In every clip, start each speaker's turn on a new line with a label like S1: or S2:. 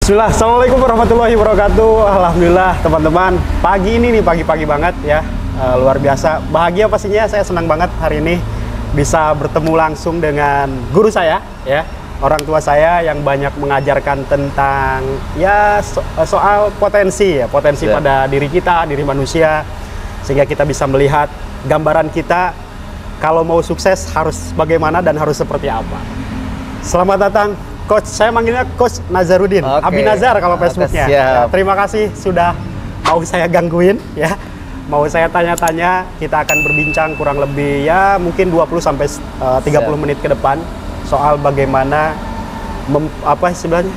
S1: Bismillah, Assalamualaikum warahmatullahi wabarakatuh. Alhamdulillah teman-teman, pagi ini nih pagi-pagi banget ya, luar biasa, bahagia pastinya. Saya senang banget hari ini bisa bertemu langsung dengan guru saya ya, orang tua saya yang banyak mengajarkan tentang ya soal potensi ya, potensi pada diri kita, diri manusia, sehingga kita bisa melihat gambaran kita kalau mau sukses harus bagaimana dan harus seperti apa. Selamat datang Coach, saya manggilnya Coach Nazarudin, Abi Nazar kalau Facebooknya. Ya, terima kasih sudah mau saya gangguin ya, mau saya tanya-tanya. Kita akan berbincang kurang lebih ya mungkin 20 sampai 30 menit ke depan soal bagaimana apa istilahnya?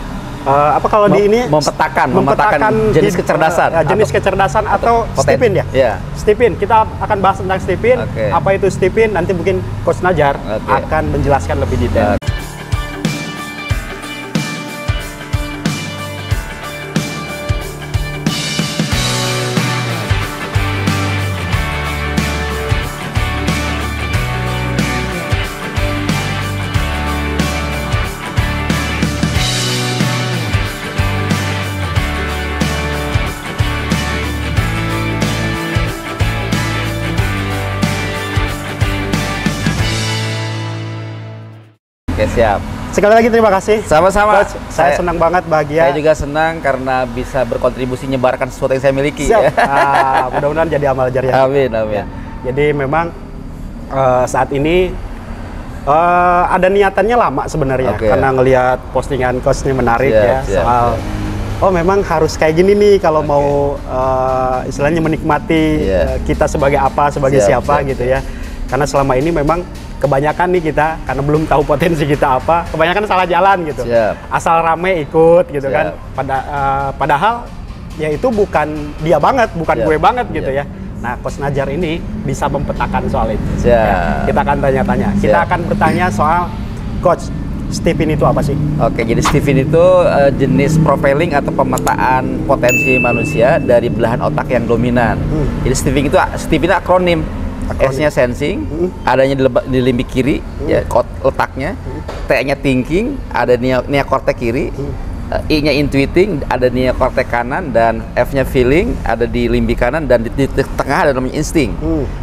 S1: Apa kalau di ini
S2: memetakan jenis kecerdasan,
S1: jenis kecerdasan atau Stipin ya?
S2: Yeah.
S1: Stipin, kita akan bahas tentang Stipin. Apa itu Stipin? Nanti mungkin Coach Nazar akan menjelaskan lebih detail.
S2: Oke, siap.
S1: Sekali lagi terima kasih.
S2: Sama-sama.
S1: Saya senang banget, bahagia.
S2: Saya juga senang karena bisa berkontribusi menyebarkan sesuatu yang saya miliki.
S1: Siap. Mudah-mudahan jadi amal jariah.
S2: Amin, amin.
S1: Ya. Jadi memang saat ini ada niatannya lama sebenarnya, karena ngelihat postingan Coach ini menarik soal oh memang harus kayak gini nih kalau mau istilahnya menikmati kita sebagai apa, sebagai siapa gitu ya. Karena selama ini memang kebanyakan nih kita karena belum tahu potensi kita apa, kebanyakan salah jalan gitu. Asal rame ikut gitu kan. Padahal ya itu bukan dia banget, bukan gue banget gitu ya. Nah, Coach Nazar ini bisa mempetakan soal itu. Ya, kita akan tanya-tanya. Kita akan bertanya soal Coach, Stipin itu apa sih? Oke,
S2: jadi Stipin itu jenis profiling atau pemetaan potensi manusia dari belahan otak yang dominan. Jadi Stipin itu akronim. S-nya sensing, adanya di limbik kiri, ya letaknya. T-nya thinking, ada neokortek kiri. I-nya intuiting, ada neokortek kanan, dan F-nya feeling, ada di limbik kanan, dan di tengah ada namanya insting.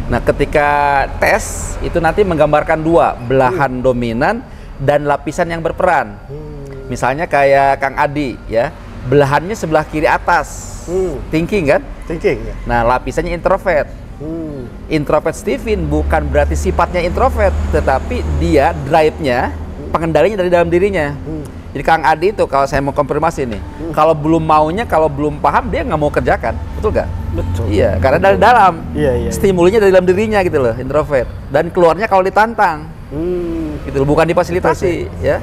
S2: Nah, ketika tes itu nanti menggambarkan dua belahan dominan dan lapisan yang berperan. Misalnya kayak Kang Adi ya, belahannya sebelah kiri atas, thinking kan?
S1: Thinking. Ya.
S2: Nah, lapisannya introvert. Introvert Stipin bukan berarti sifatnya introvert, tetapi dia drive-nya, pengendalinya dari dalam dirinya. Jadi Kang Adi itu kalau saya mau konfirmasi nih, kalau belum maunya, kalau belum paham dia nggak mau kerjakan, betul nggak?
S1: Betul.
S2: Iya, karena dari dalam, stimulinya dari dalam dirinya gitu loh, introvert. Dan keluarnya kalau ditantang, gitu loh, bukan difasilitasi, ya.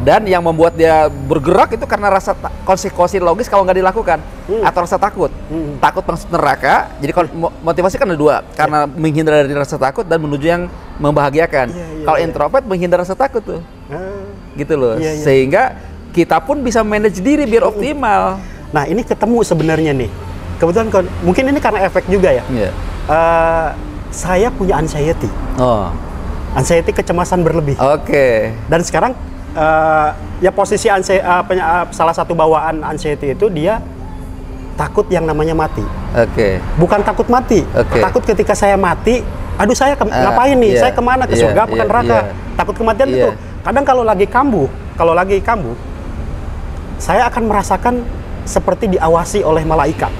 S2: Dan yang membuat dia bergerak itu karena rasa konsekuensi logis kalau nggak dilakukan, atau rasa takut. Takut masuk neraka, jadi motivasi kan ada dua, karena menghindar dari rasa takut dan menuju yang membahagiakan. Kalau introvert menghindar rasa takut tuh, gitu loh. Sehingga kita pun bisa manage diri biar optimal.
S1: Nah, ini ketemu sebenarnya nih. Kebetulan mungkin ini karena efek juga ya. Saya punya anxiety. Anxiety, kecemasan berlebih. Dan sekarang ya posisi salah satu bawaan anxiety itu dia takut yang namanya mati. Bukan takut mati, takut ketika saya mati, aduh saya ngapain nih? Saya kemana? Ke surga, ke neraka? Takut kematian itu. Kadang kalau lagi kambuh, saya akan merasakan seperti diawasi oleh malaikat.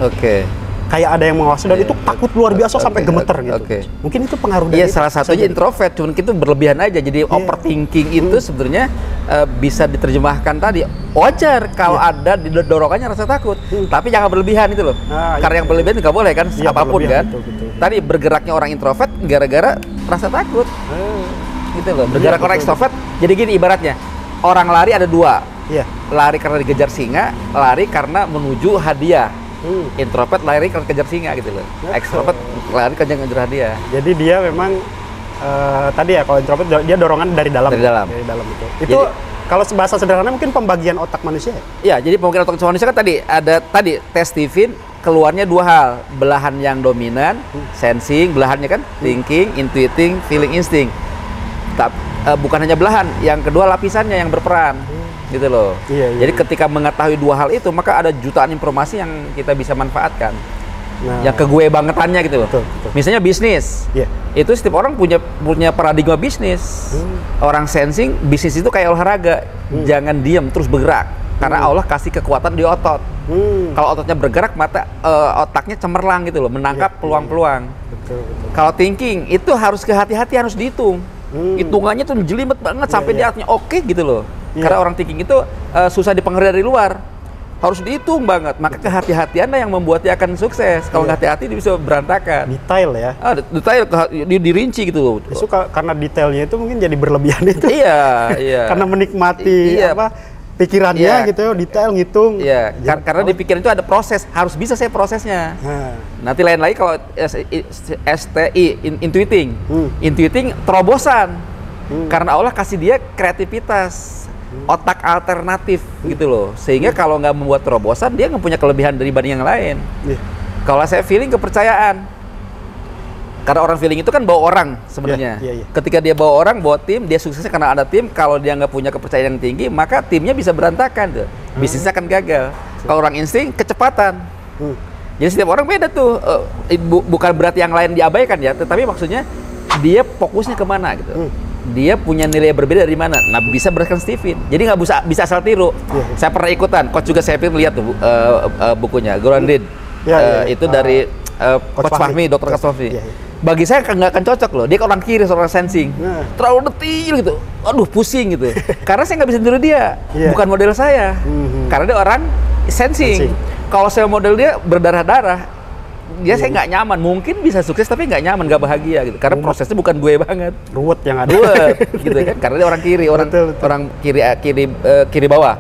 S1: Kayak ada yang mengawasi dan itu takut luar biasa sampai gemeter gitu. Mungkin itu pengaruh dari
S2: salah satunya introvert, cuman itu berlebihan aja. Jadi overthinking itu sebenarnya bisa diterjemahkan tadi wajar kalau ada di dorongannya rasa takut, tapi jangan berlebihan itu loh. Karena yang berlebihan nggak boleh kan, apapun kan. Tadi bergeraknya orang introvert gara-gara rasa takut, gitu loh. Bergerak orang extrovert, jadi gini ibaratnya orang lari ada dua, lari karena digejar singa, lari karena menuju hadiah. Introvert lari karena kejar singa gitu loh. Extrovert lari kejar hadiah. Jadi dia memang tadi ya kalau introvert dia dorongan dari dalam. Dari dalam itu. Itu kalau bahasa sederhana mungkin pembagian otak manusia. Ya, jadi pembagian otak manusia kan tadi ada tes Stipin keluarnya dua hal, belahan yang dominan, sensing, belahannya kan thinking, intuiting, feeling, insting. Bukan hanya belahan, yang kedua lapisannya yang berperan. gitu loh.
S1: Iya,
S2: Jadi ketika mengetahui dua hal itu, maka ada jutaan informasi yang kita bisa manfaatkan. Yang ke gue bangetannya gitu loh.
S1: Betul.
S2: Misalnya bisnis, itu setiap orang punya paradigma bisnis. Orang sensing bisnis itu kayak olahraga, jangan diam terus bergerak, karena Allah kasih kekuatan di otot. Kalau ototnya bergerak, mata otaknya cemerlang gitu loh, menangkap peluang-peluang. Kalau thinking itu harus kehati-hati, harus dihitung. Hitungannya tuh jelimet banget sampai dia artinya oke gitu loh. Karena orang thinking itu susah dipengaruhi dari luar. Harus dihitung banget, maka kehati-hatianlah yang membuat dia akan sukses. Kalau nggak hati-hati dia bisa berantakan.
S1: Detail ya.
S2: Detail, dirinci gitu.
S1: Itu karena detailnya itu mungkin jadi berlebihan itu.
S2: Iya.
S1: Karena menikmati pikirannya gitu ya, detail ngitung.
S2: Iya, karena di pikiran itu ada proses, harus bisa saya prosesnya. Nanti lain lagi kalau STI, intuiting. Intuiting terobosan. Karena Allah kasih dia kreativitas. Otak alternatif gitu loh, sehingga kalau nggak membuat terobosan dia nggak punya kelebihan dibanding yang lain. Kalau saya feeling kepercayaan, karena orang feeling itu kan bawa orang sebenarnya. Ketika dia bawa orang, bawa tim, dia suksesnya karena ada tim. Kalau dia nggak punya kepercayaan yang tinggi, maka timnya bisa berantakan tuh, bisnisnya akan gagal. Kalau orang insting, kecepatan. Jadi setiap orang beda tuh, bukan berarti yang lain diabaikan ya, tetapi maksudnya dia fokusnya kemana gitu. Dia punya nilai yang berbeda dari mana. Nah, bisa berdasarkan Steven. Jadi nggak bisa asal tiru. Saya pernah ikutan. Coach juga saya lihat tuh bukunya Grounded. Itu dari Coach Fahmi, Dr. Coach Fahmi. Bagi saya nggak akan cocok loh. Dia orang kiri, seorang sensing. Terlalu detail gitu. Aduh, pusing gitu. Karena saya nggak bisa tiru dia. Bukan model saya. Karena dia orang sensing. Kalau saya model dia berdarah-darah, dia saya nggak nyaman, mungkin bisa sukses tapi nggak nyaman, nggak bahagia gitu, karena prosesnya bukan gue banget,
S1: ruwet yang ada,
S2: gitu kan, karena dia orang kiri, orang kiri bawah,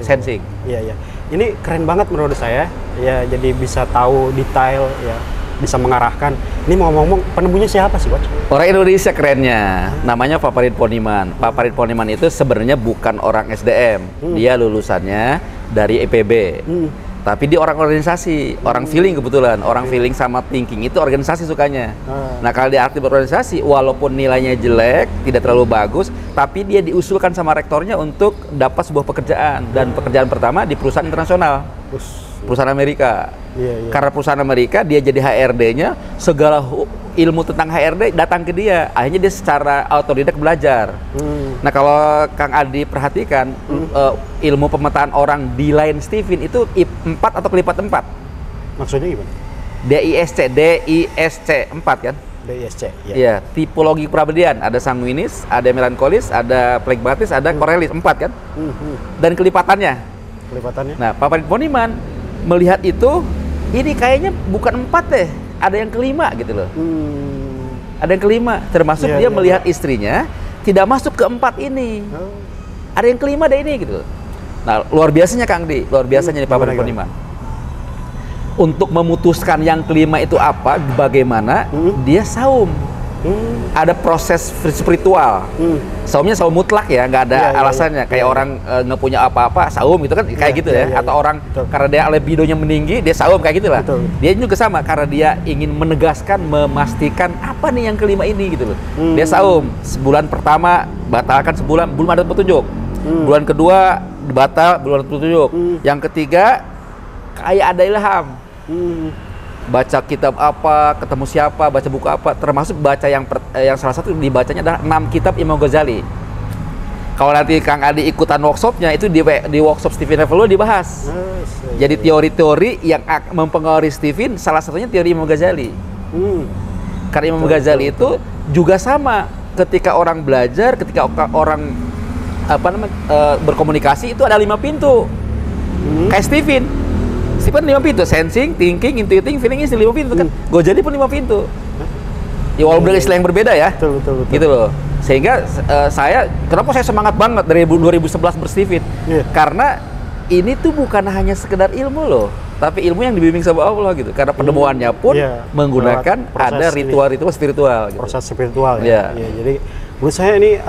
S2: sensing.
S1: Iya. Ini keren banget menurut saya, ya, jadi bisa tahu detail, ya, bisa mengarahkan. Ini mau ngomong penemunya siapa sih, Coach?
S2: Orang Indonesia kerennya, namanya Pak Farid Poniman. Pak Farid Poniman itu sebenarnya bukan orang SDM, dia lulusannya dari IPB. Tapi dia orang organisasi, orang feeling kebetulan. Orang feeling sama thinking itu organisasi sukanya. Nah, kalau dia aktif berorganisasi, walaupun nilainya jelek, tidak terlalu bagus, tapi dia diusulkan sama rektornya untuk dapat sebuah pekerjaan. Dan pekerjaan pertama di perusahaan internasional, perusahaan Amerika. Karena perusahaan Amerika, dia jadi HRD-nya, segala ilmu tentang HRD datang ke dia. Akhirnya dia secara autodidak belajar. Nah, kalau Kang Adi perhatikan, ilmu pemetaan orang di lain Steven itu 4 atau kelipat 4.
S1: Maksudnya gimana?
S2: DISC 4 kan?
S1: DISC,
S2: Iya, tipologi kepribadian. Ada sanguinis, ada melankolis, ada flegmatis, ada korelis, 4 kan? Dan kelipatannya. Nah, Pak Farid Poniman melihat itu, ini kayaknya bukan 4 deh, ada yang kelima gitu loh. Ada yang kelima, termasuk dia melihat istrinya tidak masuk ke 4 ini. Ada yang kelima deh ini gitu. Nah, luar biasanya Kang Di, luar biasanya nih Pak Farid Poniman. Untuk memutuskan yang kelima itu apa, bagaimana, dia saum. Ada proses spiritual. Saumnya saum mutlak ya, nggak ada alasannya. Kayak orang nggak punya apa-apa, saum gitu kan, kayak gitu ya. Atau orang karena dia libidonya meninggi, dia saum kayak gitulah. Dia juga sama, karena dia ingin menegaskan, memastikan apa nih yang kelima ini gitu loh. Dia saum, sebulan pertama batalkan sebulan, belum ada petunjuk. Bulan kedua batal, belum ada petunjuk. Yang ketiga kayak ada ilham. Baca kitab apa, ketemu siapa, baca buku apa, termasuk baca yang salah satu dibacanya adalah 6 kitab Imam Ghazali. Kalau nanti Kang Adi ikutan workshopnya, itu di workshop Steven Level dibahas. Jadi teori-teori yang mempengaruhi Steven, salah satunya teori Imam Ghazali. Karena Imam Ghazali itu juga sama, ketika orang belajar, ketika orang berkomunikasi itu ada 5 pintu. Kayak Steven 5 pintu, sensing, thinking, intuiting, feeling, is 5 pintu kan. Ghazali pun 5 pintu. Ya walaupun dengan istilah yang berbeda ya.
S1: Betul.
S2: Gitu loh. Sehingga kenapa saya semangat banget dari 2011 berSteven? Karena ini tuh bukan hanya sekedar ilmu loh, tapi ilmu yang dibimbing sama Allah gitu. Karena penemuannya pun menggunakan ada ritual-ritual spiritual gitu.
S1: Proses spiritual ya. Jadi menurut saya ini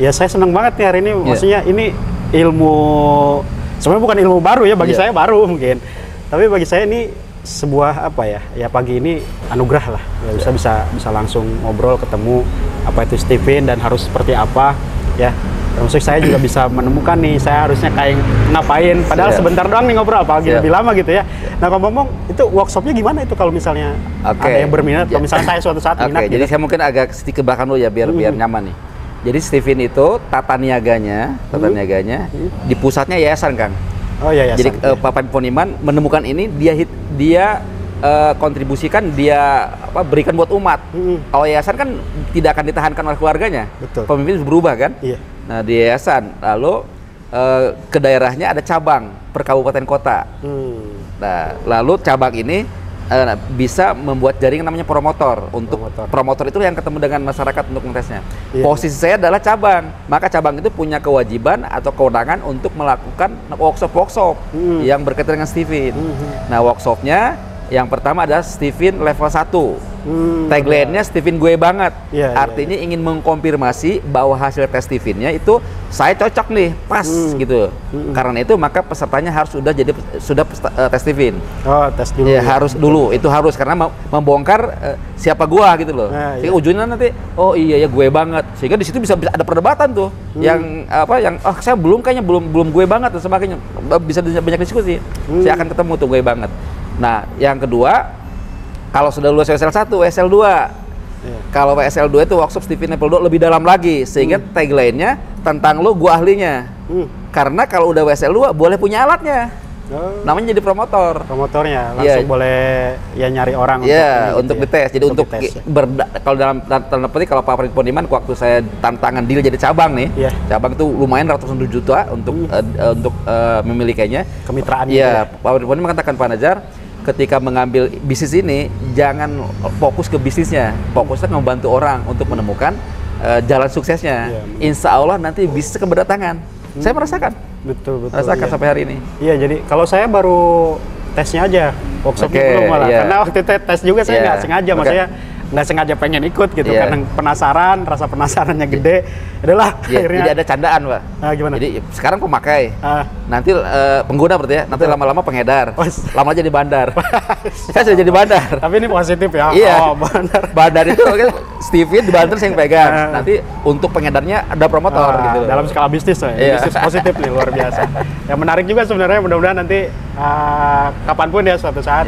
S1: ya saya senang banget nih hari ini. Maksudnya ini ilmu, sebenarnya bukan ilmu baru ya, bagi saya baru mungkin. Tapi bagi saya ini sebuah ya pagi ini anugerah lah. Ya, bisa langsung ngobrol, ketemu apa itu Steven dan harus seperti apa. ya. Termasuk saya juga bisa menemukan nih, saya harusnya kayak ngapain. Padahal sebentar doang nih ngobrol, apalagi lebih lama gitu ya. Nah ngomong-ngomong, itu workshopnya gimana itu kalau misalnya ada yang berminat, atau misalnya saya suatu saat minat
S2: jadi
S1: gitu.
S2: saya mungkin agak sedikit ke belakang dulu ya, biar nyaman nih. Jadi Steven itu tata niaganya di pusatnya yayasan, Kang.
S1: Oh iya,
S2: jadi Pak Poniman menemukan ini, dia kontribusikan, dia berikan buat umat. Kalau yayasan kan tidak akan ditahankan oleh keluarganya.
S1: Betul.
S2: Pemimpin berubah kan.
S1: Iya.
S2: Nah di yayasan, lalu ke daerahnya ada cabang per kabupaten kota. Nah lalu cabang ini bisa membuat jaringan namanya promotor. Untuk promotor itu yang ketemu dengan masyarakat untuk mentesnya. Iya. Posisi saya adalah cabang, maka cabang itu punya kewajiban atau kewenangan untuk melakukan workshop yang berkaitan dengan Steven. Nah workshopnya yang pertama adalah Steven level 1. Tagline-nya Steven gue banget. Artinya ingin mengkonfirmasi bahwa hasil tes Steven-nya itu saya cocok nih, pas gitu. Karena itu maka pesertanya harus sudah tes Steven.
S1: Oh, tes dulu.
S2: Ya, harus dulu. Itu harus karena membongkar siapa gua gitu loh. Sehingga ujungnya nanti oh iya ya gue banget. Sehingga di situ bisa ada perdebatan tuh. Yang saya kayaknya belum gue banget dan sebagainya. Bisa banyak diskusi. Saya akan ketemu tuh gue banget. Nah, yang kedua, kalau sudah lulus WSL 1, WSL 2. Kalau WSL 2 itu workshop Steven level 2 lebih dalam lagi, sehingga tagline-nya tentang lo gua ahlinya. Karena kalau udah WSL 2 boleh punya alatnya. Namanya jadi promotor. Promotornya langsung boleh ya nyari orang untuk dites. Jadi untuk kalau dalam tanda petik, kalau Pak Poniman waktu saya tantangan deal jadi cabang nih. Cabang itu lumayan ratusan juta untuk memilikinya. Kemitraan. Iya, Pak Poniman mengatakan, Pak Najar, ketika mengambil bisnis ini jangan fokus ke bisnisnya, fokusnya membantu orang untuk menemukan jalan suksesnya. Insya Allah nanti bisnis keberdatangan. Saya merasakan. Betul. Rasakan sampai hari ini. Iya, jadi kalau saya baru tesnya aja, workshopnya belum malah. Karena waktu tes juga saya nggak sengaja, maksudnya nggak sengaja pengen ikut gitu, karena penasaran, rasa penasarannya gede. Adalah akhirnya. Jadi ada candaan, Pak. Gimana? Jadi sekarang pemakai, nanti pengguna berarti ya, nanti lama-lama pengedar, lama jadi bandar. Saya sudah jadi bandar. Tapi ini positif ya. Iya. Oh, bandar itu Steven di bandar saya yang pegang. Nanti untuk pengedarnya ada promotor gitu. Dalam skala bisnis ya. Bisnis positif nih, luar biasa. Yang menarik juga sebenarnya, mudah-mudahan nanti kapanpun ya suatu saat.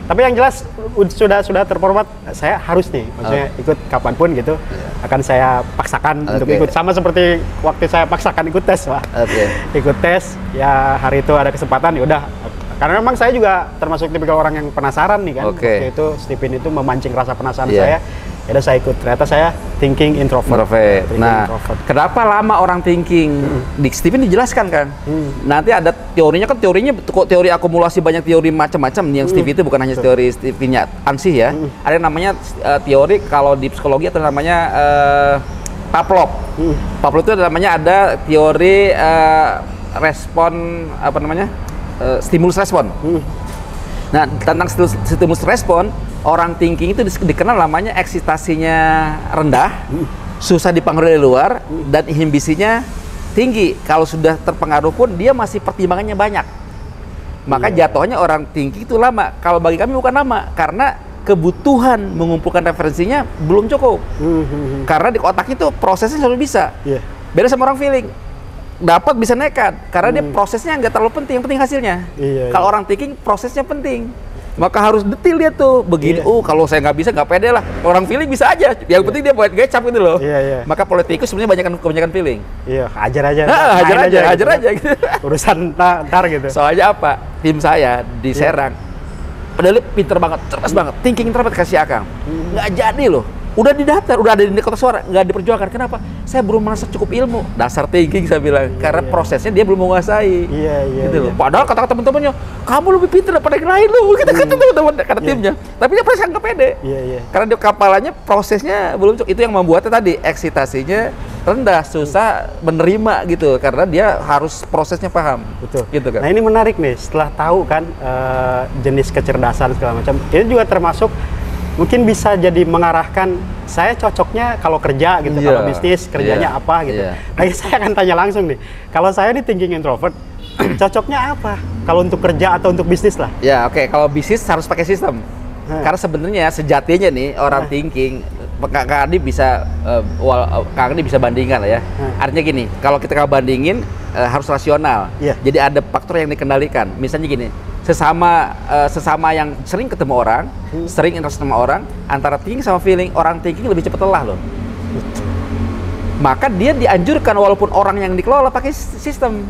S2: Tapi yang jelas sudah terformat, saya harus nih, maksudnya ikut kapanpun gitu, akan saya paksakan untuk ikut. Sama seperti waktu saya paksakan ikut tes, Pak. Ikut tes, ya hari itu ada kesempatan, ya udah. Karena memang saya juga termasuk tipikal orang yang penasaran nih kan. Waktu itu Steven itu memancing rasa penasaran saya. Ya udah saya ikut. Ternyata saya thinking introvert. Kenapa lama orang thinking? Di Steven dijelaskan kan. Nanti ada teorinya kan, teori akumulasi banyak teori macam-macam. Yang Steven itu bukan hanya teori Steven-nya Ansih ya. Ada yang namanya teori kalau di psikologi itu namanya Pavlov. Pavlov itu namanya ada teori respon stimulus respon. Nah, tentang stimulus respon, orang thinking itu dikenal namanya eksitasinya rendah, susah dipengaruhi dari luar, dan inhibisinya tinggi. Kalau sudah terpengaruh pun dia masih pertimbangannya banyak. Maka jatuhnya orang thinking itu lama. Kalau bagi kami bukan lama, karena kebutuhan mengumpulkan referensinya belum cukup. Karena di otaknya itu prosesnya selalu bisa. Beda sama orang feeling. Dapat bisa nekat, karena dia prosesnya nggak terlalu penting, yang penting hasilnya. Kalau orang thinking prosesnya penting, maka harus detail dia tuh. Begini, kalau saya nggak bisa, nggak pede lah. Orang feeling bisa aja, yang penting dia buat gecap gitu loh. Maka politikus sebenarnya kebanyakan feeling. Hajar aja gitu. Urusan ntar gitu. Soalnya apa? Tim saya di Serang, padahal pinter banget, cerdas banget, thinking terbaik kasih Akang. Nggak jadi loh. Udah didaftar, udah ada di kotak suara, nggak diperjuangkan. Kenapa? Saya belum merasa cukup ilmu. Dasar thinking saya bilang, karena prosesnya dia belum menguasai. Gitu loh. Padahal kata teman-temannya, kamu lebih pintar daripada yang lain loh. Kita kata teman-teman, kata timnya. Tapi dia pasti nggak pede. Karena dia kapalannya prosesnya belum cukup. Itu yang membuatnya tadi eksitasinya rendah, susah menerima gitu. Karena dia harus prosesnya paham. Betul. Gitu kan. Nah ini menarik nih, setelah tahu kan jenis kecerdasan segala macam, ini juga termasuk mungkin bisa jadi mengarahkan saya cocoknya kalau kerja gitu, kalau bisnis kerjanya apa gitu. Nah saya akan tanya langsung nih, kalau saya nih thinking introvert, cocoknya apa? Kalau untuk kerja atau untuk bisnis lah? Ya oke, kalau bisnis harus pakai sistem. Karena sebenarnya sejatinya nih orang thinking Kak Adi bisa Kak Adi bisa bandingkan lah ya. Artinya gini, kalau kita bandingin harus rasional. Jadi ada faktor yang dikendalikan. Misalnya gini, sesama yang sering ketemu orang, sering interaksi sama orang, antara thinking sama feeling, orang thinking lebih cepat lelah loh. Maka dia dianjurkan walaupun orang yang dikelola pakai sistem,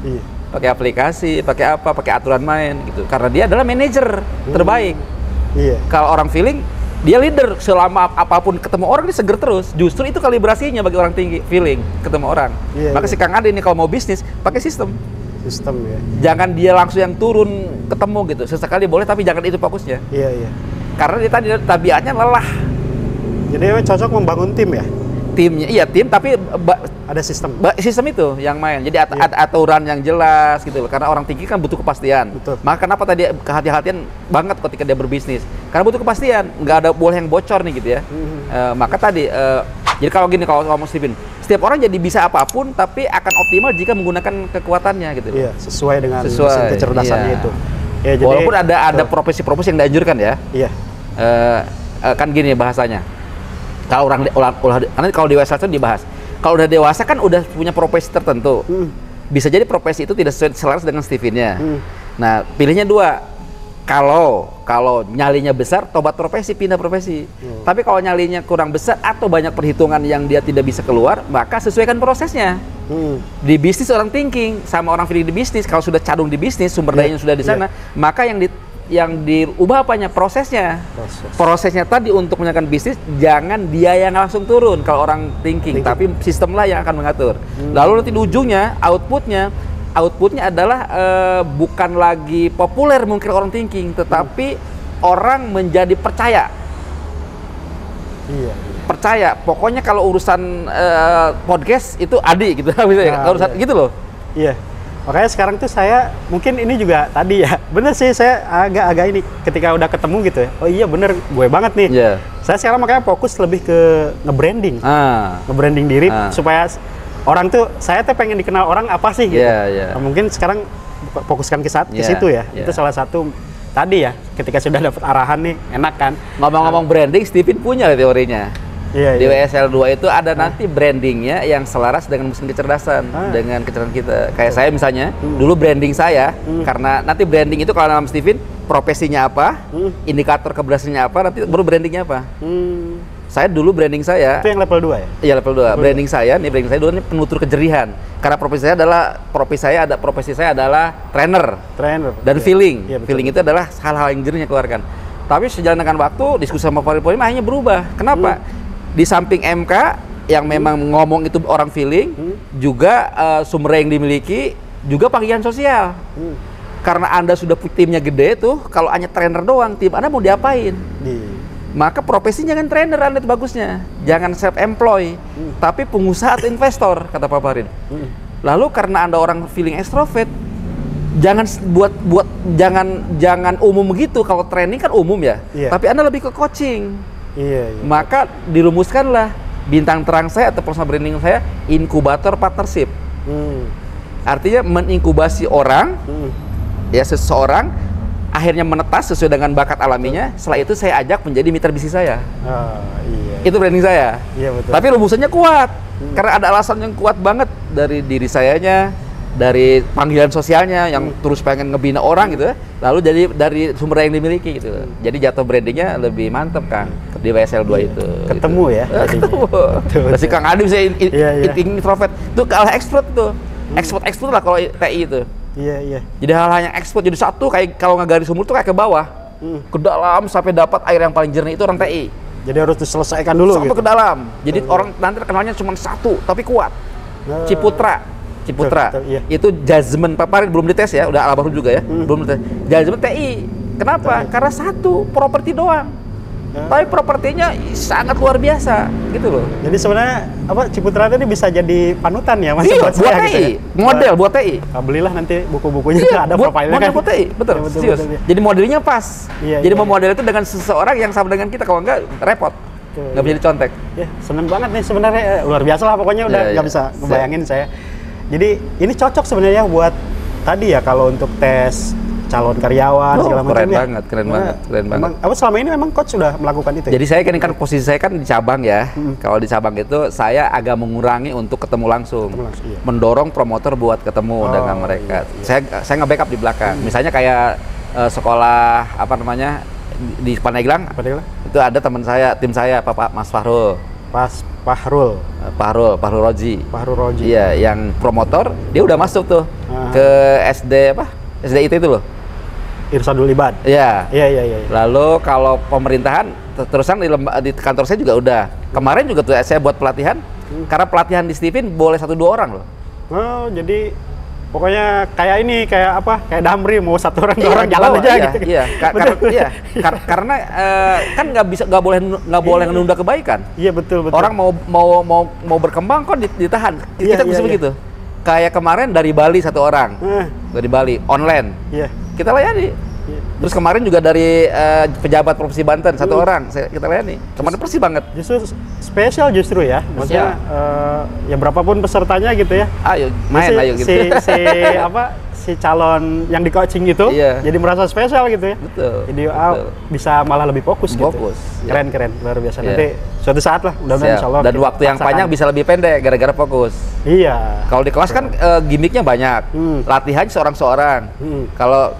S2: pakai aplikasi, pakai apa, pakai aturan main gitu. Karena dia adalah manajer terbaik. Kalau orang feeling, dia leader. Selama apapun ketemu orang dia seger terus. Justru itu kalibrasinya bagi orang tinggi, feeling ketemu orang. Maka si Kang Adi ini kalau mau bisnis pakai sistem ya. Jangan dia langsung yang turun ketemu gitu. Sesekali boleh tapi jangan itu fokusnya. Karena dia tadi tabiatnya lelah.
S1: Jadi cocok membangun tim ya.
S2: Timnya, tim tapi
S1: ada sistem
S2: itu yang main. Jadi ada aturan yang jelas gitu loh. Karena orang tinggi kan butuh kepastian. Maka kenapa tadi kehati-hatian banget ketika dia berbisnis? Karena butuh kepastian, nggak ada boleh yang bocor nih gitu ya. Maka tadi jadi kalau gini, kalau ngomong Steven, setiap orang jadi bisa apapun tapi akan optimal jika menggunakan kekuatannya gitu.
S1: Sesuai dengan kecerdasannya itu.
S2: Jadi, walaupun ada profesi-profesi yang dianjurkan ya. Kan gini bahasanya. Kalau nanti kalau dewasa itu dibahas. Kalau udah dewasa kan udah punya profesi tertentu. Bisa jadi profesi itu tidak selaras dengan Stevennya. Nah, pilihnya dua. Kalau nyalinya besar, tobat profesi, pindah profesi. Tapi kalau nyalinya kurang besar atau banyak perhitungan yang dia tidak bisa keluar, maka sesuaikan prosesnya. Di bisnis orang thinking sama orang feeling di bisnis, kalau sudah cadung di bisnis, sumber dayanya sudah di sana, maka yang diubah apanya? Prosesnya tadi untuk menjalankan bisnis, jangan dia yang langsung turun kalau orang thinking. Tapi sistemlah yang akan mengatur. Lalu nanti di ujungnya outputnya adalah bukan lagi populer mungkin orang thinking, tetapi orang menjadi percaya. Percaya. Pokoknya kalau urusan podcast itu Adi gitu, urusan gitu loh.
S1: Makanya sekarang tuh saya mungkin ini juga tadi ya, bener sih saya agak ini ketika udah ketemu gitu ya, oh iya bener gue banget nih. Saya sekarang makanya fokus lebih ke nge-branding, nge-branding diri supaya orang tuh, saya tuh pengen dikenal orang apa sih gitu. Nah, mungkin sekarang fokuskan ke situ ya, itu salah satu tadi ya, ketika sudah dapat arahan nih, enak kan.
S2: Ngomong-ngomong branding, Steven punya teorinya. Di WSL 2 itu ada nanti brandingnya yang selaras dengan mesin kecerdasan, dengan kecerdasan kita. Kayak saya misalnya, dulu branding saya, karena nanti branding itu kalau nama Steven, profesinya apa, indikator keberhasilannya apa, nanti baru brandingnya apa. Saya dulu branding saya.
S1: Itu yang level 2 ya?
S2: Iya, level 2. Branding saya dulu ini penutur kejerihan. Karena profesi saya adalah trainer. Dan feeling. Feeling itu adalah hal-hal yang jernih yang keluarkan. Tapi sejalan dengan waktu, diskusi sama Farid Polim akhirnya berubah. Kenapa? Di samping MK yang memang ngomong itu orang feeling, juga sumber yang dimiliki, juga panggilan sosial. Karena Anda sudah timnya gede tuh, kalau hanya trainer doang, tim Anda mau diapain? Maka profesinya kan trainer Anda itu bagusnya. Jangan self-employ, tapi pengusaha atau investor, kata Pak Farid. Lalu karena Anda orang feeling extrovert, jangan jangan umum gitu. Kalau training kan umum ya, tapi Anda lebih ke coaching. Maka dirumuskanlah bintang terang saya atau personal branding saya, inkubator partnership. Artinya menginkubasi orang, ya seseorang akhirnya menetas sesuai dengan bakat alaminya. Setelah itu saya ajak menjadi mitra bisnis saya. Itu branding saya. Tapi rumusannya kuat, karena ada alasan yang kuat banget dari diri sayanya, dari panggilan sosialnya yang terus pengen ngebina orang gitu ya. Lalu jadi dari sumber yang dimiliki gitu. Jadi jatuh brandingnya lebih mantep Kang di WSL 2 itu.
S1: Ketemu gitu. Ya.
S2: Ketemu. Si Kang Adi bisa introvert. Itu kalah expert tuh. Expert lah kalau TI itu. Jadi hal-hal yang expert jadi satu, kayak kalau ngegaris sumur tuh kayak ke bawah. Ke dalam sampai dapat air yang paling jernih, itu orang TI.
S1: Jadi harus diselesaikan dulu
S2: sampai
S1: gitu.
S2: Ke dalam. Jadi orang nanti terkenalnya cuma satu tapi kuat. Ciputra. Itu judgement Pak Farid belum dites ya, udah almarhum juga ya, belum dites. Judgement TI. Kenapa? Karena satu properti doang. Tapi propertinya sangat luar biasa gitu loh.
S1: Jadi sebenarnya Ciputra ini bisa jadi panutan ya Mas,
S2: buat
S1: saya
S2: TI,
S1: gitu ya?
S2: model buat TI.
S1: Belilah nanti buku-bukunya ada profilnya kan.
S2: Buat TI, betul. Serius. Jadi modelnya pas. Jadi mau model itu dengan seseorang yang sama dengan kita, kalau enggak repot. Nggak bisa dicontek.
S1: Seneng banget nih sebenarnya, luar biasa lah pokoknya, udah nggak bisa ngebayangin saya. Jadi ini cocok sebenarnya buat tadi ya, kalau untuk tes calon karyawan segala macam
S2: keren
S1: ya.
S2: banget, keren banget.
S1: Apa selama ini memang coach sudah melakukan itu?
S2: Jadi saya kan posisi saya kan di cabang ya. Kalau di cabang itu saya agak mengurangi untuk ketemu langsung.
S1: Iya.
S2: Mendorong promotor buat ketemu dengan mereka.
S1: Iya.
S2: Saya nge-backup di belakang. Misalnya kayak sekolah apa namanya di Pandeglang. Itu ada teman saya, tim saya, Pak Mas Fahrul. Fahrul Roji. Iya, yang promotor dia udah masuk tuh ke SD apa? SDIT itu loh.
S1: Irsadul Ibad.
S2: Iya.
S1: Iya.
S2: Lalu kalau pemerintahan terusan di kantor saya juga udah. Kemarin juga tuh saya buat pelatihan. Karena pelatihan di Steven boleh 1-2 orang loh.
S1: Oh, jadi pokoknya kayak ini, kayak apa? Kayak Damri mau 1 orang 2 orang jalan aja gitu.
S2: Iya. Karena kan nggak boleh menunda kebaikan.
S1: Iya, betul.
S2: Orang mau berkembang kok ditahan. Kita bisa begitu. Kayak kemarin dari Bali 1 orang. Dari Bali online. Iya. Kita layani. Terus kemarin juga dari pejabat Provinsi Banten 1 orang kita layani. Kemarin persis banget.
S1: Justru spesial ya. Maksudnya ya berapapun pesertanya gitu ya.
S2: Ayo main ayo gitu.
S1: Si calon yang di coaching itu jadi merasa spesial gitu ya.
S2: Betul.
S1: Jadi bisa malah lebih fokus gitu. Keren luar biasa. Nanti suatu saat lah mudah-mudahan insyaallah.
S2: Dan waktu yang panjang bisa lebih pendek gara-gara fokus.
S1: Iya.
S2: Kalau di kelas kan gimmicknya banyak. Latihan seorang-seorang. Kalau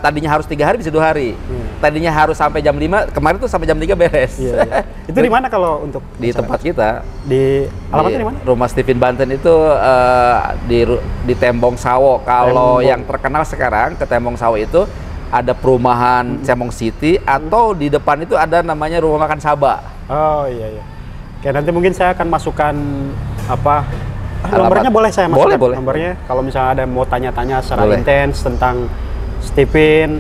S2: tadinya harus 3 hari bisa 2 hari. Tadinya harus sampai jam 5, kemarin tuh sampai jam 3 beres.
S1: Iya. Itu di mana kalau untuk
S2: di tempat kita?
S1: Di alamatnya di mana?
S2: Rumah Steven Banten itu di Tembong Sawo. Kalau yang terkenal sekarang ke Tembong Sawo itu ada perumahan Cemong City atau di depan itu ada namanya Rumah Makan Sabah.
S1: Oh iya. Oke, nanti mungkin saya akan masukkan nomornya boleh saya masukkan?
S2: Boleh.
S1: Nomornya kalau misalnya ada mau tanya-tanya secara intens tentang Steven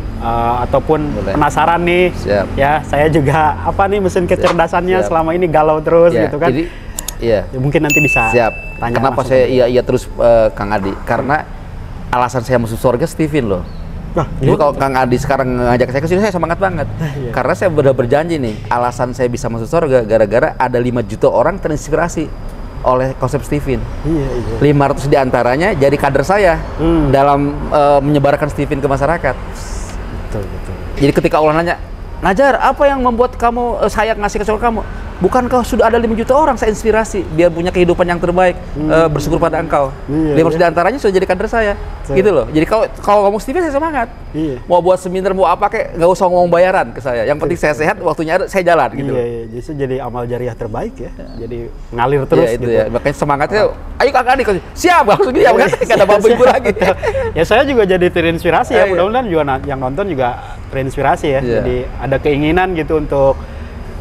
S1: ataupun penasaran nih.
S2: Siap.
S1: Ya, saya juga mesin kecerdasannya selama ini galau terus gitu kan.
S2: Jadi ya,
S1: mungkin nanti bisa tanya.
S2: Kenapa saya iya terus Kang Adi? Karena alasan saya masuk surga Steven loh. Jadi kalau Kang Adi sekarang ngajak saya ke sini, saya semangat banget. Karena saya udah berjanji nih, alasan saya bisa masuk surga gara-gara ada 5 juta orang terinspirasi oleh konsep Steven. Iya. 500 diantaranya jadi kader saya dalam menyebarkan Steven ke masyarakat. Betul. Jadi ketika orang nanya, Najar, apa yang membuat kamu saya ngasih ke surga kamu? Bukankah sudah ada 5 juta orang saya inspirasi biar punya kehidupan yang terbaik, bersyukur pada engkau. 500 diantaranya sudah jadi kader saya. Gitu loh. Jadi kalau ngomong Steven saya semangat. Iya. Mau buat seminar mau apa kek nggak usah ngomong bayaran ke saya. Yang penting saya sehat, waktunya ada saya jalan gitu.
S1: Iya. Justru jadi amal jariah terbaik ya. Jadi ngalir terus
S2: itu
S1: gitu.
S2: Ya. Makanya semangatnya, ayo Kak Adi, siap langsung dia nggak ada babu ibu lagi.
S1: Ya saya juga jadi terinspirasi ya. Mudah-mudahan juga yang nonton juga terinspirasi ya. Jadi ada keinginan gitu untuk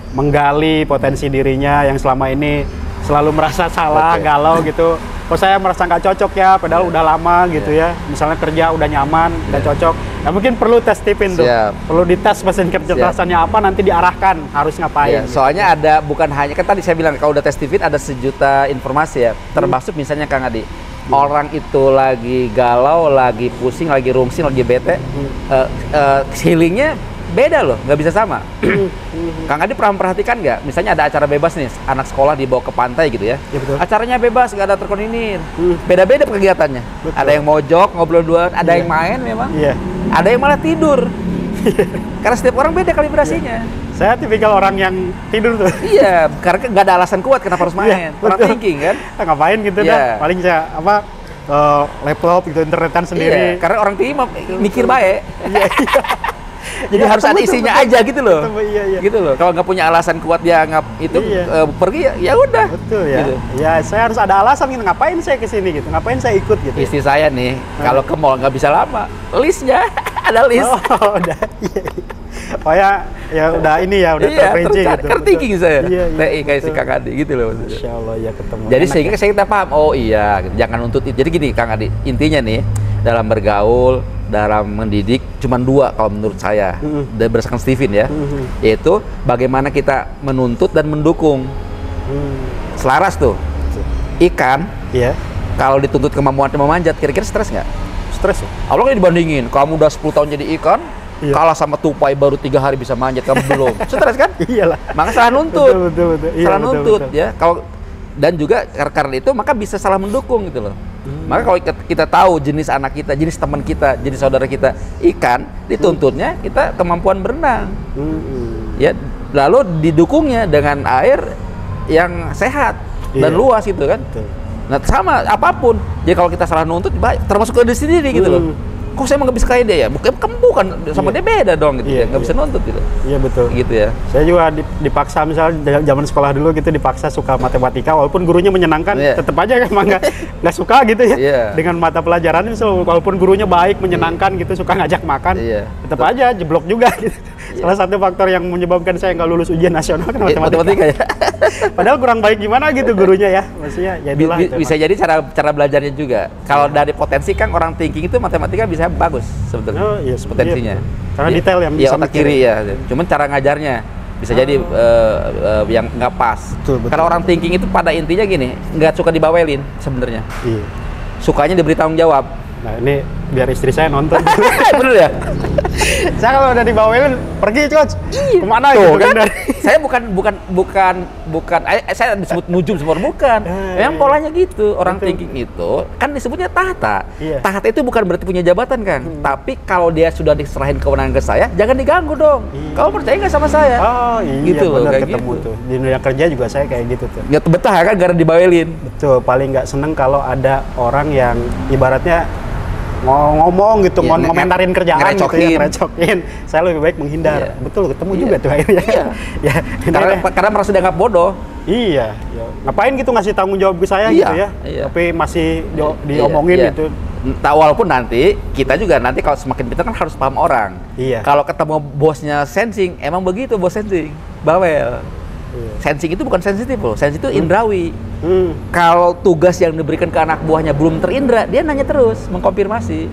S1: menggali potensi dirinya yang selama ini selalu merasa salah, galau gitu. Kok saya merasa nggak cocok ya, padahal udah lama gitu ya. Misalnya kerja udah nyaman, udah cocok. Nah mungkin perlu tes Steven tuh. Perlu dites mesin kecerdasannya apa, nanti diarahkan harus ngapain.
S2: Gitu. Soalnya ada bukan hanya, kan tadi saya bilang kalau udah tes Steven ada 1 juta informasi ya. Termasuk misalnya Kang Adi, orang itu lagi galau, lagi pusing, lagi rungsing, lagi bete, healingnya beda loh, nggak bisa sama. Kang Adi pernah memperhatikan nggak? Misalnya ada acara bebas nih, anak sekolah dibawa ke pantai gitu ya. Betul. Acaranya bebas, nggak ada terkoordinir. Beda-beda kegiatannya. Betul. Ada yang mojok, ngobrol duluan, ada yang main memang. Ada yang malah tidur. Karena setiap orang beda kalibrasinya.
S1: Saya tipikal orang yang tidur tuh.
S2: Iya, karena nggak ada alasan kuat kenapa harus main. Orang thinking kan.
S1: Ngapain gitu dah. Paling saya laptop gitu, internetan sendiri.
S2: Iya, karena orang tinggi mikir baik. Jadi harus ada isinya aja gitu loh. Gitu loh. Kalau nggak punya alasan kuat dia pergi ya udah.
S1: Betul ya. Gitu. Ya saya harus ada alasan gitu. Ngapain saya kesini gitu? Ngapain saya ikut gitu?
S2: Istri saya nih kalau ke mall nggak bisa lama. Listnya ada list.
S1: Oh udah. Oh ya udah ini ya udah terperinci gitu.
S2: Thinking saya. TI kayak si Kang Adi gitu loh.
S1: Insya Allah ya ketemu.
S2: Jadi sehingga saya kita paham. Oh iya, gitu. Jangan nuntut. Jadi gini Kang Adi, intinya nih dalam bergaul, dalam mendidik cuma 2 kalau menurut saya berdasarkan Steven ya, yaitu bagaimana kita menuntut dan mendukung. Selaras tuh. Ikan kalau dituntut kemampuannya memanjat, kira-kira stres nggak?
S1: Stres ya?
S2: Allah kan dibandingin, kamu udah 10 tahun jadi ikan, kalah sama tupai baru 3 hari bisa manjat, kamu belum. Stres kan?
S1: Iyalah.
S2: Maka salah nuntut.
S1: Betul.
S2: Salah nuntut ya. Kalau dan juga karena itu maka bisa salah mendukung gitu loh. Maka kalau kita tahu jenis anak kita, jenis teman kita, jenis saudara kita ikan, dituntutnya kita kemampuan berenang. Ya, lalu didukungnya dengan air yang sehat dan luas gitu kan. Nah sama apapun. Jadi kalau kita salah nuntut, termasuk ke diri sendiri gitu loh. Kok saya emang nggak bisa kayak dia ya? Bukan sama dia beda dong gitu ya, nggak bisa nuntut gitu. Iya
S1: betul.
S2: Gitu ya.
S1: Saya juga dipaksa misalnya zaman sekolah dulu gitu dipaksa suka matematika, walaupun gurunya menyenangkan, tetap aja emang nggak suka gitu ya. Dengan mata pelajaran itu walaupun gurunya baik, menyenangkan gitu, suka ngajak makan, tetap aja jeblok juga gitu. Salah satu faktor yang menyebabkan saya nggak lulus ujian nasional kan matematika ya. Padahal kurang baik gimana gitu gurunya ya, maksudnya ya
S2: bisa jadi cara belajarnya juga. Kalau dari potensi kan orang thinking itu matematika bisa bagus sebetulnya. Potensinya.
S1: Karena detail yang bisa
S2: otak kiri ya. Cuman cara ngajarnya bisa jadi yang nggak pas. Kalau orang thinking itu pada intinya gini, nggak suka dibawelin sebenarnya. Sukanya diberi tanggung jawab.
S1: Nah ini biar istri saya nonton.
S2: Bener ya?
S1: Saya kalau udah dibawelin pergi coach. Kemana
S2: tuh, gitu kan? Saya bukan saya disebut nujum semua bukan. Memang polanya gitu. Orang thinking itu kan disebutnya tahta. Tahta itu bukan berarti punya jabatan kan. Tapi kalau dia sudah diserahin kewenangan ke saya, jangan diganggu dong. Kamu percaya nggak sama saya?
S1: Oh iya
S2: gitu
S1: benar ketemu gitu. Tuh. Di dunia kerja juga saya kayak gitu tuh.
S2: Nggak betah kan gara dibawelin.
S1: Betul, paling nggak seneng kalau ada orang yang ibaratnya ngomong gitu, ngomentarin kerjaan gitu ya, ngerecokin. Saya lebih baik menghindar. Betul, ketemu juga tuh akhirnya.
S2: Karena merasa dianggap bodoh.
S1: Iya. Ngapain gitu ngasih tanggung jawab ke saya gitu ya. Tapi masih diomongin gitu.
S2: Walaupun nanti kita juga kalau semakin pintar kan harus paham orang. Kalau ketemu bosnya sensing, emang begitu bos sensing, bawel. Sensing itu bukan sensitif loh, sensing itu indrawi. Kalau tugas yang diberikan ke anak buahnya belum terindra, dia nanya terus, mengkonfirmasi.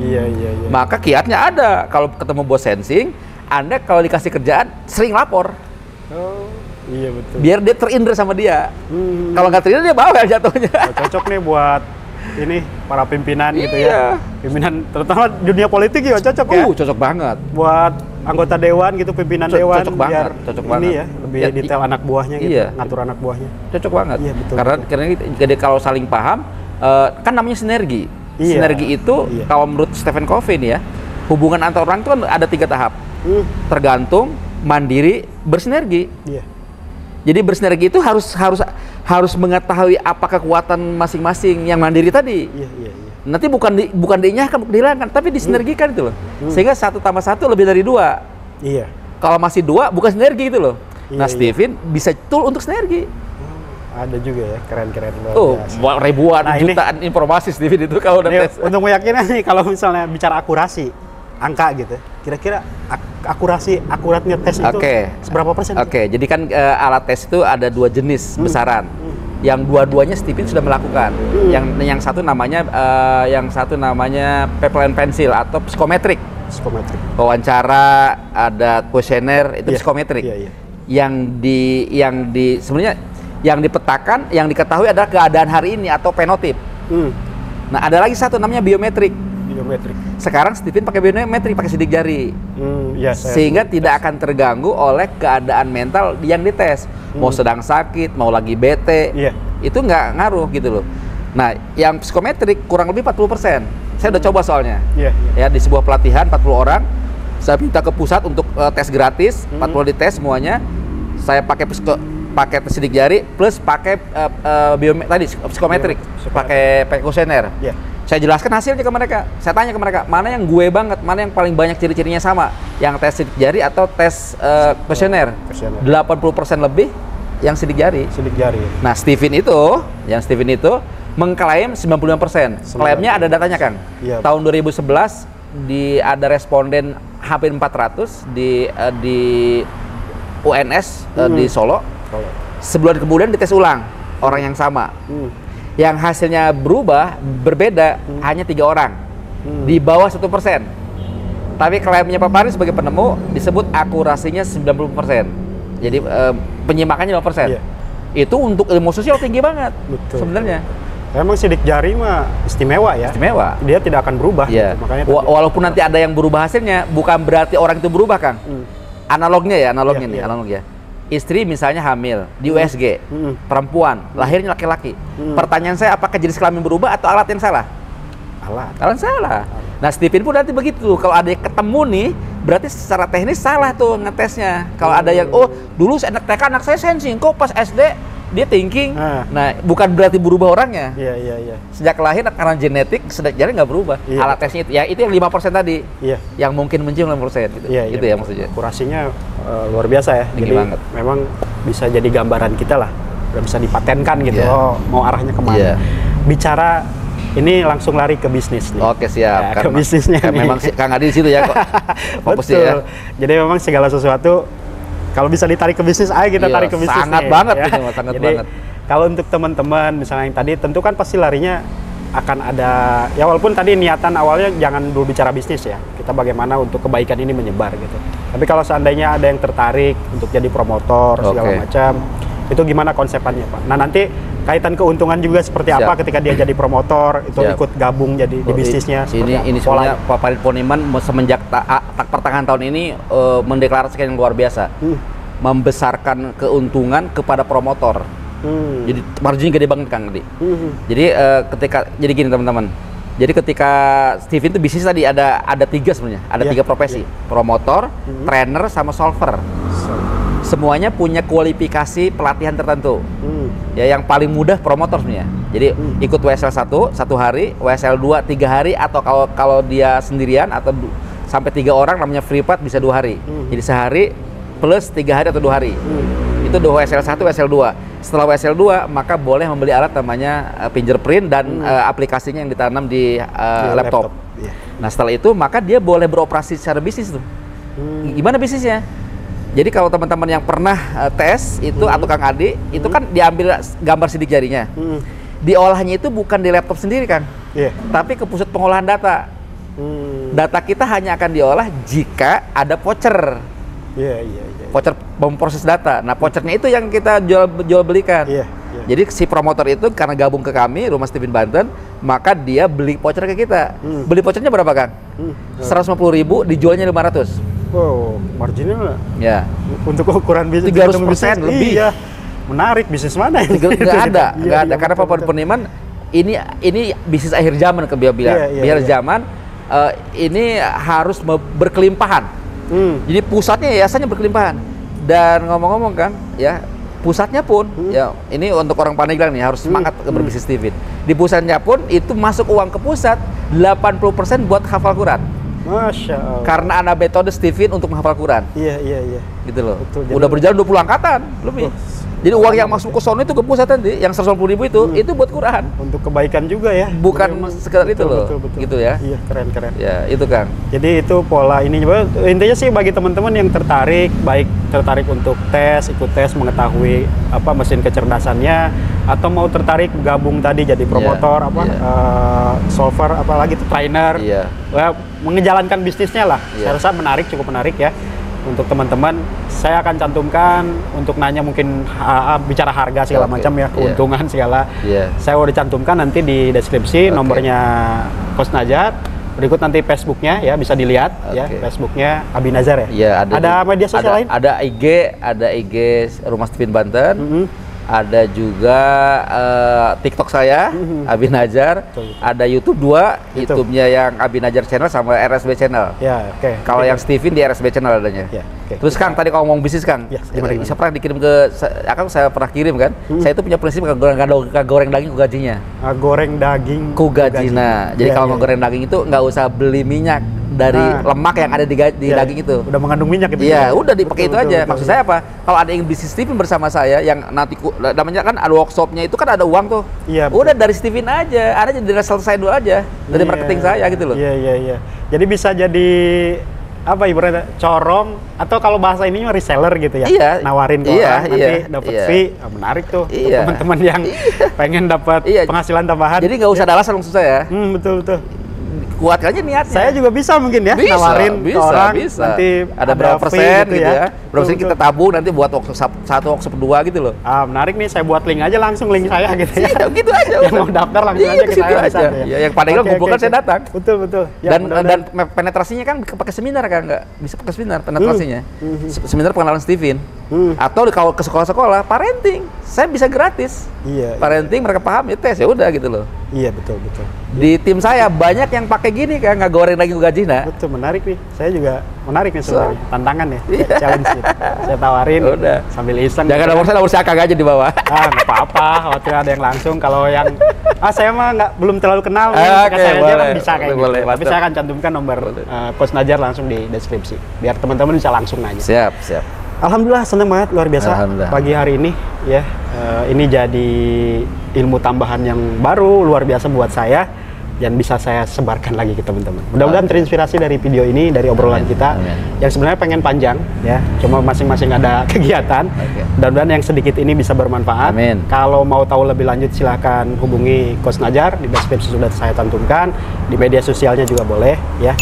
S2: Maka kiatnya ada, kalau ketemu bos sensing, Anda kalau dikasih kerjaan sering lapor.
S1: Iya betul.
S2: Biar dia terindra sama dia. Kalau nggak terindra dia bawel jatuhnya.
S1: Cocok nih buat ini para pimpinan gitu ya. Pimpinan terutama dunia politik ya cocok ya.
S2: Cocok banget.
S1: Buat anggota dewan gitu, pimpinan dewan,
S2: cocok banget,
S1: ini ya lebih detail anak buahnya gitu, ngatur anak buahnya.
S2: Cocok banget.
S1: Betul,
S2: karena jadi kalau saling paham kan namanya sinergi. Sinergi itu kalau menurut Stephen Covey nih ya, hubungan antar orang itu kan ada 3 tahap. Tergantung, mandiri, bersinergi. Jadi bersinergi itu harus mengetahui apa kekuatan masing-masing yang mandiri tadi. Nanti bukan dihilangkan, tapi disinergikan itu loh. Sehingga 1 tambah 1 lebih dari 2. Kalau masih 2, bukan sinergi gitu loh. Nah, Steven bisa tool untuk sinergi.
S1: Ada juga ya, keren-keren.
S2: Ribuan, jutaan informasi Steven itu kalau udah tes.
S1: Untuk meyakinkan nih, kalau misalnya bicara akurasi, angka gitu, kira-kira akuratnya tes itu seberapa persen?
S2: Jadi kan alat tes itu ada 2 jenis besaran. Yang dua-duanya Steven sudah melakukan. Yang satu namanya paper and pencil atau psikometrik. Wawancara, ada kuesioner itu psikometrik. Yang sebenarnya yang dipetakan, yang diketahui adalah keadaan hari ini atau fenotip. Nah, ada lagi satu namanya biometrik. Sekarang Steven pakai biometrik, pakai sidik jari. Sehingga tidak akan terganggu oleh keadaan mental yang dites. Mau sedang sakit, mau lagi bete, itu nggak ngaruh gitu loh. Nah, yang psikometrik kurang lebih 40%. Saya udah coba soalnya. Ya, di sebuah pelatihan 40 orang, saya minta ke pusat untuk tes gratis, 40 dites semuanya. Saya pakai sidik jari plus pakai psikometrik, pakai kuesioner. Saya jelaskan hasilnya ke mereka. Saya tanya ke mereka, mana yang gue banget, mana yang paling banyak ciri-cirinya sama, yang tes sidik jari atau tes kuesioner. 80% lebih yang sidik jari. Nah, Steven itu mengklaim 95%. Klaimnya ada datanya, Kang. Tahun 2011 ada responden hampir 400 di UNS di Solo. Sebulan kemudian dites ulang orang yang sama. Yang hasilnya berbeda hanya 3 orang, di bawah 1%. Tapi klaimnya Pak Paris sebagai penemu disebut akurasinya 90%. Jadi penyimpakannya 5%. Itu untuk ilmu sosial tinggi banget sebenarnya.
S1: Emang sidik jari mah istimewa ya. Dia tidak akan berubah. Gitu. Makanya
S2: walaupun nanti ada yang berubah hasilnya, bukan berarti orang itu berubah, Kang. Analognya. Istri misalnya hamil di USG, perempuan, lahirnya laki-laki. Pertanyaan saya, apakah jenis kelamin berubah atau alat yang salah?
S1: Alat.
S2: Salah. Nah, Steven pun nanti begitu. Kalau ada yang ketemu nih, berarti secara teknis salah tuh ngetesnya. Kalau ada yang, oh dulu TK anak saya sensing, kok pas SD dia thinking. Nah, bukan berarti berubah orangnya.
S1: Iya.
S2: Sejak lahir karena genetik, sejak jadi nggak berubah.
S1: Iya,
S2: Alat tesnya itu, ya itu yang 5% tadi.
S1: Iya.
S2: Yang mungkin mencium 5% gitu.
S1: Iya,
S2: itu
S1: iya.
S2: ya maksudnya.
S1: Akurasinya luar biasa ya.
S2: Tinggi
S1: Jadi
S2: banget.
S1: memang bisa jadi gambaran kita lah. Udah bisa dipatenkan gitu.
S2: Iya.
S1: Oh, mau arahnya kemana.
S2: Iya.
S1: Bicara ini langsung lari ke bisnis nih.
S2: Oke, siap.
S1: Ya, ke bisnisnya nih.
S2: memang Kang Adi di situ ya kok. Fokusnya
S1: Betul.
S2: ya.
S1: Jadi memang segala sesuatu kalau bisa ditarik ke bisnis, ayo kita
S2: Iya,
S1: tarik ke bisnis.
S2: sangat
S1: nih,
S2: banget
S1: ya.
S2: itu, sangat
S1: Jadi,
S2: banget.
S1: kalau untuk teman-teman misalnya yang tadi, tentu kan pasti larinya akan ada, ya walaupun tadi niatan awalnya jangan dulu bicara bisnis ya, kita bagaimana untuk kebaikan ini menyebar gitu. Tapi kalau seandainya ada yang tertarik untuk jadi promotor segala
S2: Oke.
S1: macam, itu gimana konsepannya Pak? Nah nanti kaitan keuntungan juga seperti
S2: Siap.
S1: apa ketika dia jadi promotor, itu
S2: Siap.
S1: ikut gabung jadi di bisnisnya. seperti apa
S2: Ini
S1: polanya?
S2: sebenarnya Pak Farid Poniman semenjak pertengahan tahun ini mendeklarasikan yang luar biasa. Membesarkan keuntungan kepada promotor. Jadi marginnya gede banget Kang Adi. Jadi jadi gini teman-teman. Jadi ketika Steven itu bisnis tadi ada 3 sebenarnya, ada 3 profesi, promotor, trainer, sama solver. Semuanya punya kualifikasi pelatihan tertentu. Ya yang paling mudah promotor sebenarnya. Jadi ikut WSL 1 hari, WSL 2 3 hari, atau kalau dia sendirian atau sampai 3 orang namanya free part bisa 2 hari. Jadi sehari plus 3 hari atau 2 hari. Itu WSL 1, WSL 2. Setelah WSL 2 maka boleh membeli alat namanya fingerprint dan aplikasinya yang ditanam di laptop.
S1: Iya.
S2: Nah setelah itu maka dia boleh beroperasi secara bisnis tuh. Gimana bisnisnya? Jadi kalau teman-teman yang pernah tes itu atau Kang Adi itu kan diambil gambar sidik jarinya. Diolahnya itu bukan di laptop sendiri Kang, tapi ke pusat pengolahan data. Data kita hanya akan diolah jika ada voucher. Voucher memproses data. Nah vouchernya itu yang kita jual belikan. Jadi si promotor itu karena gabung ke kami Rumah Steven Banten, maka dia beli voucher ke kita. Beli vouchernya berapa Kang? 150.000, dijualnya 500.
S1: Wow, marginal
S2: Ya.
S1: untuk ukuran bisnis
S2: 300% lebih.
S1: Iya. Menarik, bisnis mana ini?
S2: Nggak ada. Karena Pak Farid Poniman ini bisnis akhir zaman ke dia bilang. Biar zaman ini harus berkelimpahan. Jadi pusatnya yayasannya berkelimpahan. Dan ngomong-ngomong Kang, ya pusatnya pun ya ini untuk orang Pandeglang nih harus semangat berbisnis Steven. Di pusatnya pun itu masuk uang ke pusat 80% buat hafal Quran.
S1: Masya Allah.
S2: Karena ada metode Steven untuk menghafal Quran.
S1: Iya.
S2: Gitu loh.
S1: Betul,
S2: Udah berjalan 20 angkatan lebih. Jadi uang yang masuk ke sono itu ke pusat nanti, yang 150.000 itu buat Quran.
S1: Untuk kebaikan juga ya.
S2: Bukan sekedar itu loh.
S1: Betul.
S2: Gitu ya.
S1: Iya, keren.
S2: Ya, itu Kang.
S1: Jadi itu pola ini. Intinya sih bagi teman-teman yang tertarik, baik tertarik untuk ikut tes, mengetahui apa mesin kecerdasannya, atau mau tertarik gabung tadi jadi promotor, solver, apalagi itu trainer, mengejalankan bisnisnya lah. Saya rasa cukup menarik ya. Untuk teman-teman, saya akan cantumkan untuk nanya mungkin bicara harga segala macam ya, keuntungan segala. Saya udah cantumkan nanti di deskripsi nomornya Coach Najat. Berikut nanti Facebooknya ya, bisa dilihat ya, Facebooknya Abi Nazar ya.
S2: Iya,
S1: ada media sosial lain?
S2: Ada IG Rumah Steven Banten. Ada juga TikTok saya, Abi Najar. Ada YouTube 2, YouTube-nya yang Abi Najar channel sama RSB channel.
S1: Ya, oke.
S2: Kalau yang Steven di RSB channel adanya. Terus Kang, tadi kalau ngomong bisnis Kang, saya pernah dikirim saya pernah kirim kan. Saya itu punya prinsip goreng daging ku gajinya.
S1: Goreng daging
S2: ku gajinya. Jadi kalau goreng daging itu nggak usah beli minyak dari lemak yang ada di daging itu.
S1: Udah mengandung minyak itu.
S2: Iya, udah dipakai itu aja. Maksud saya apa? Kalau ada yang bisnis Steven bersama saya yang nanti namanya kan ada workshopnya itu kan ada uang tuh.
S1: Iya.
S2: Udah dari Steven aja, ada jadi selesai dulu aja dari marketing saya gitu loh.
S1: Iya. Jadi bisa jadi apa ibaratnya corong atau kalau bahasa ini reseller gitu ya.
S2: Iya.
S1: Nawarin ke orang nanti dapat fee. Menarik tuh untuk teman-teman yang pengen dapat penghasilan tambahan.
S2: Jadi nggak usah ada alasan maksud saya.
S1: Betul.
S2: Kuatkan aja niatnya.
S1: Saya juga bisa mungkin ya nawarin ke orang nanti
S2: ada berapa persen gitu ya. Berapa persen kita tabung nanti buat satu workshop 2 gitu loh.
S1: Menarik nih, saya buat link aja langsung link saya gitu ya.
S2: Iya, gitu aja.
S1: Yang mau daftar langsung aja ke saya bisa
S2: ya. Yang pada kumpulkan saya datang.
S1: Betul.
S2: Ya, dan penetrasinya kan pakai seminar kan, nggak bisa pakai seminar penetrasinya. Seminar pengenalan Steven. Atau kalau ke sekolah-sekolah parenting, saya bisa gratis.
S1: Iya.
S2: Parenting mereka paham ya tes ya udah gitu loh.
S1: Iya, betul.
S2: Di tim saya banyak yang pakai gini kan, nggak goreng daging gajina.
S1: Betul, menarik nih. Saya juga menarik nih sebenarnya. Tantangan ya,
S2: Iya.
S1: challenge gitu. Saya tawarin
S2: Udah.
S1: sambil iseng.
S2: Jangan nomor saya aja di bawah.
S1: Nggak apa-apa, khawatir ada yang langsung. Kalau yang saya mah belum terlalu kenal,
S2: Oke,
S1: saya aja kan
S2: boleh.
S1: bisa kayak gitu.
S2: Boleh,
S1: Tapi
S2: mantap.
S1: saya akan cantumkan nomor Coach Najar langsung di deskripsi, biar teman-teman bisa langsung nanya.
S2: Siap.
S1: Alhamdulillah, senang banget, luar biasa
S2: Alhamdulillah.
S1: pagi hari ini ya. Ini jadi ilmu tambahan yang baru luar biasa buat saya dan bisa saya sebarkan lagi ke teman-teman. Mudah-mudahan terinspirasi dari video ini, dari obrolan
S2: Amin,
S1: kita
S2: amin.
S1: yang sebenarnya pengen panjang ya, cuma masing-masing ada kegiatan.
S2: Oke.
S1: Mudah-mudahan yang sedikit ini bisa bermanfaat.
S2: Amin.
S1: Kalau mau tahu lebih lanjut silahkan hubungi Coach Najar, di deskripsi sudah saya cantumkan, di media sosialnya juga boleh ya.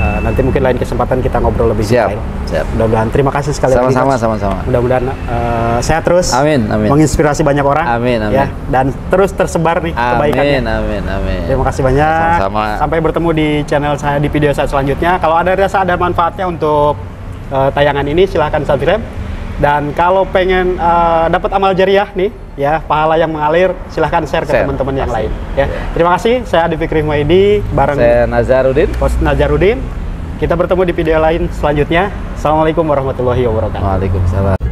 S1: Nanti mungkin lain kesempatan kita ngobrol lebih detail.
S2: Siap.
S1: Mudah-mudahan terima kasih sekali lagi.
S2: Sama-sama.
S1: Coach. Mudah-mudahan sehat terus.
S2: Amin.
S1: Menginspirasi banyak orang.
S2: Amin.
S1: Ya, dan terus tersebar nih kebaikannya.
S2: Amin.
S1: Terima kasih banyak.
S2: Sama-sama.
S1: Sampai bertemu di channel saya di video saya selanjutnya. Kalau ada manfaatnya untuk tayangan ini silahkan subscribe. Dan kalau pengen dapat amal jariah nih, ya pahala yang mengalir, silahkan share ke teman-teman yang lain. Ya, terima kasih. Saya Adi Fikri Humaydi bareng
S2: Saya Nazarudin.
S1: Coach Najarudin. Kita bertemu di video lain selanjutnya. Assalamualaikum warahmatullahi wabarakatuh.
S2: Waalaikumsalam.